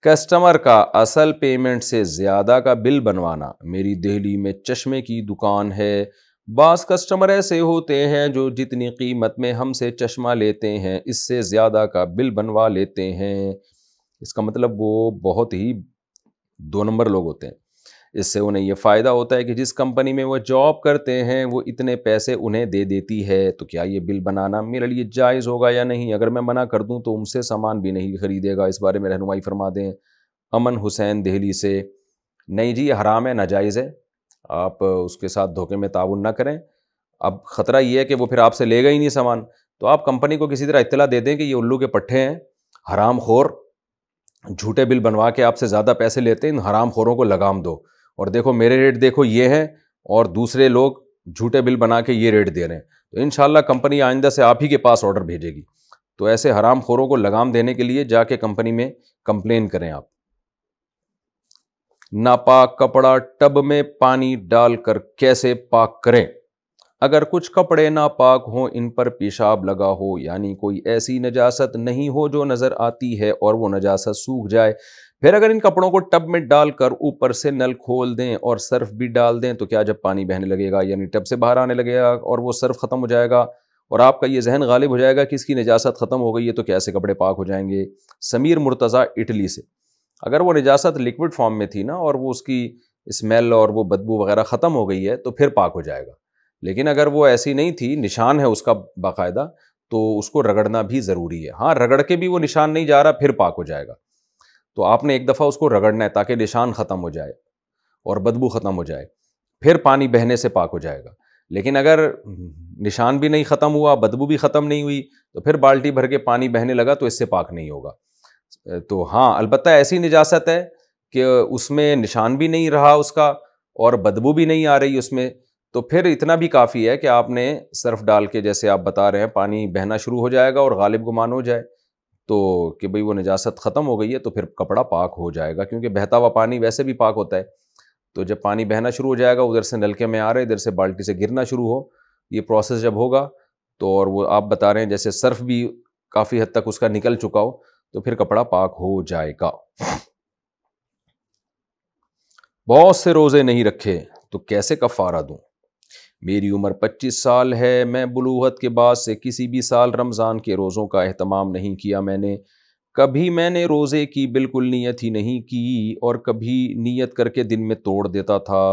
Customer کا اصل payment سے زیادہ کا بل بنوانا۔ میری دہلی میں چشمے کی دکان ہے، بعض کسٹمر ایسے ہوتے ہیں جو جتنی قیمت میں ہم سے چشمہ لیتے ہیں اس سے زیادہ کا بل بنوا لیتے ہیں۔ اس کا مطلب وہ بہت ہی 2 نمبر لوگ ہوتے ہیں۔ اس سے انہیں یہ فائدہ ہوتا ہے کہ جس کمپنی میں وہ جاب کرتے ہیں وہ اتنے پیسے انہیں دے دیتی ہے، تو کیا یہ بل بنانا میرے لیے جائز ہوگا یا نہیں؟ اگر میں منع کر دوں تو ان سے سامان بھی نہیں خریدے گا، اس بارے میں رہنمائی فرما دیں۔ امن حسین دہلی سے، نہیں جی یہ حرام ہے، ناجائز ہے، آپ اس کے ساتھ دھوکے میں تعاون نہ کریں۔ اب خطرہ یہ ہے کہ وہ پھر آپ سے لے گا ہی نہیں سامان، تو آپ کمپنی کو کسی طرح اطلاع دے دیں کہ یہ الو کے پٹھے ہیں، حرام خور، جھوٹے بل بنوا کے آپ سے زیادہ پیسے لیتے ہیں، ان حرام خوروں کو لگام دو، اور دیکھو میرے ریٹ دیکھو یہ ہیں، اور دوسرے لوگ جھوٹے بل بنا کے یہ ریٹ دے رہے ہیں، تو انشاءاللہ کمپنی آئندہ سے آپ ہی کے پاس آرڈر بھیجے گی۔ تو ایسے حرام خوروں کو لگام دینے کے لیے جا کے کمپنی میں کمپلین کریں آپ۔ ناپاک کپڑا ٹب میں پانی ڈال کر کیسے پاک کریں؟ اگر کچھ کپڑے ناپاک ہوں، ان پر پیشاب لگا ہو، یعنی کوئی ایسی نجاست نہیں ہو جو نظر آتی ہے اور وہ نجاست سوکھ جائے، پھر اگر ان کپڑوں کو ٹب میں ڈال کر اوپر سے نل کھول دیں اور سرف بھی ڈال دیں، تو کیا جب پانی بہنے لگے گا یعنی ٹب سے باہر آنے لگے گا اور وہ سرف ختم ہو جائے گا اور آپ کا یہ ذہن غالب ہو جائے گا کہ اس کی نجاست ختم ہو گئی ہے، تو کیسے کپڑے پاک ہو جائیں گے؟ سمیر مرتضیٰ اٹلی سے، اگر وہ نجاست لکوڈ فارم میں تھی نا اور وہ اس کی اسمیل اور وہ بدبو وغیرہ ختم ہو گئی ہے تو پھر پاک ہو جائے گا، لیکن اگر وہ ایسی نہیں تھی، نشان ہے اس کا باقاعدہ، تو اس کو رگڑنا بھی ضروری ہے۔ ہاں رگڑ کے بھی وہ نشان نہیں جا رہا پھر پاک ہو جائے گا، تو آپ نے ایک دفعہ اس کو رگڑنا ہے تاکہ نشان ختم ہو جائے اور بدبو ختم ہو جائے، پھر پانی بہنے سے پاک ہو جائے گا۔ لیکن اگر نشان بھی نہیں ختم ہوا، بدبو بھی ختم نہیں ہوئی، تو پھر بالٹی بھر کے پانی بہنے لگا تو اس سے پاک نہیں ہوگا۔ تو ہاں البتہ ایسی نجاست ہے کہ اس میں نشان بھی نہیں رہا اس کا اور بدبو بھی نہیں آ رہی اس میں، تو پھر اتنا بھی کافی ہے کہ آپ نے سرف ڈال کے جیسے آپ بتا رہے ہیں پانی بہنا شروع ہو جائے گا اور غالب گمان ہو جائے تو کہ بھئی وہ نجاست ختم ہو گئی ہے، تو پھر کپڑا پاک ہو جائے گا، کیونکہ بہتا ہوا پانی ویسے بھی پاک ہوتا ہے۔ تو جب پانی بہنا شروع ہو جائے گا، ادھر سے نلکے میں آ رہے ادھر سے بالٹی سے گرنا شروع ہو، یہ پروسیس جب ہوگا تو اور وہ آپ بتا رہے ہیں جیسے سرف بھی کافی حد تک اس کا نکل چکا ہو، تو پھر کپڑا پاک ہو جائے گا۔ بہت سے روزے نہیں رکھے تو کیسے کفارہ دوں؟ میری عمر 25 سال ہے، میں بلوغت کے بعد سے کسی بھی سال رمضان کے روزوں کا اہتمام نہیں کیا، کبھی میں نے روزے کی بالکل نیت ہی نہیں کی اور کبھی نیت کر کے دن میں توڑ دیتا تھا۔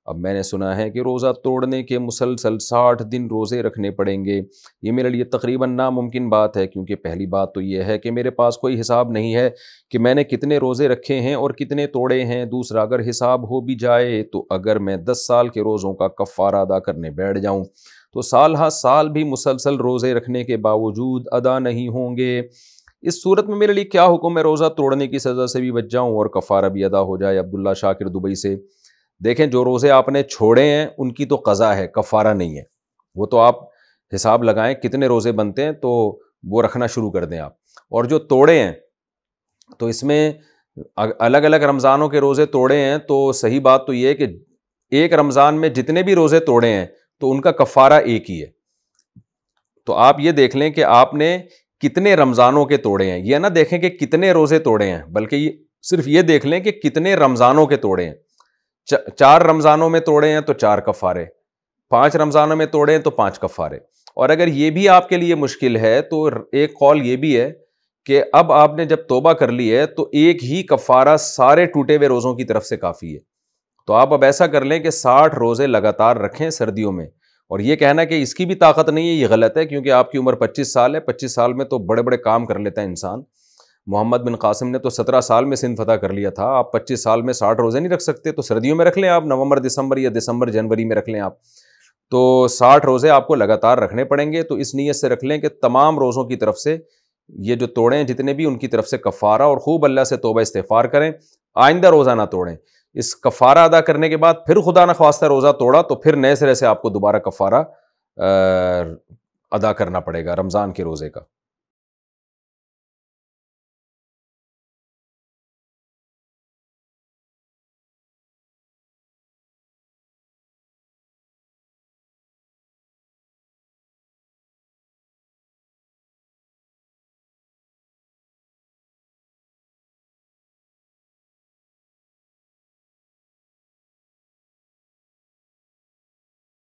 اب میں نے سنا ہے کہ روزہ توڑنے کے مسلسل 60 دن روزے رکھنے پڑیں گے، یہ میرے لیے تقریباً ناممکن بات ہے، کیونکہ پہلی بات تو یہ ہے کہ میرے پاس کوئی حساب نہیں ہے کہ میں نے کتنے روزے رکھے ہیں اور کتنے توڑے ہیں۔ دوسرا، اگر حساب ہو بھی جائے تو اگر میں 10 سال کے روزوں کا کفارہ ادا کرنے بیٹھ جاؤں تو سال ہر سال بھی مسلسل روزے رکھنے کے باوجود ادا نہیں ہوں گے۔ اس صورت میں میرے لیے کیا حکم ہے؟ روزہ توڑنے کی سزا سے بھی بچ جاؤں اور کفارہ بھی ادا ہو جائے؟ عبداللہ شاکر دبئی سے، دیکھیں جو روزے آپ نے چھوڑے ہیں ان کی تو قضا ہے، کفارہ نہیں ہے، وہ تو آپ حساب لگائیں کتنے روزے بنتے ہیں تو وہ رکھنا شروع کر دیں آپ۔ اور جو توڑے ہیں تو اس میں الگ الگ رمضانوں کے روزے توڑے ہیں تو صحیح بات تو یہ ہے کہ ایک رمضان میں جتنے بھی روزے توڑے ہیں تو ان کا کفارہ ایک ہی ہے۔ تو آپ یہ دیکھ لیں کہ آپ نے کتنے رمضانوں کے توڑے ہیں، یہ نہ دیکھیں کہ کتنے روزے توڑے ہیں، بلکہ صرف یہ دیکھ لیں کہ کتنے رمضانوں کے توڑے ہیں۔ 4 رمضانوں میں توڑے ہیں تو 4 کفارے، 5 رمضانوں میں توڑے ہیں تو 5 کفارے۔ اور اگر یہ بھی آپ کے لیے مشکل ہے تو ایک قول یہ بھی ہے کہ اب آپ نے جب توبہ کر لی ہے تو ایک ہی کفارہ سارے ٹوٹے ہوئے روزوں کی طرف سے کافی ہے۔ تو آپ اب ایسا کر لیں کہ 60 روزے لگاتار رکھیں سردیوں میں، اور یہ کہنا کہ اس کی بھی طاقت نہیں ہے یہ غلط ہے، کیونکہ آپ کی عمر 25 سال ہے، 25 سال میں تو بڑے بڑے کام کر لیتا ہے انسان۔ محمد بن قاسم نے تو 17 سال میں سندھ فتح کر لیا تھا، آپ 25 سال میں 60 روزے نہیں رکھ سکتے، تو سردیوں میں رکھ لیں آپ، نومبر دسمبر یا دسمبر جنوری میں رکھ لیں آپ، تو 60 روزے آپ کو لگاتار رکھنے پڑیں گے۔ تو اس نیت سے رکھ لیں کہ تمام روزوں کی طرف سے یہ جو توڑیں ہیں جتنے بھی ان کی طرف سے کفارہ، اور خوب اللہ سے توبہ استغفار کریں، آئندہ روزہ نہ توڑیں۔ اس کفارہ ادا کرنے کے بعد پھر خدا نخواستہ روزہ توڑا تو پھر نئے سرے سے آپ کو دوبارہ کفارہ ادا کرنا پڑے گا رمضان کے روزے کا۔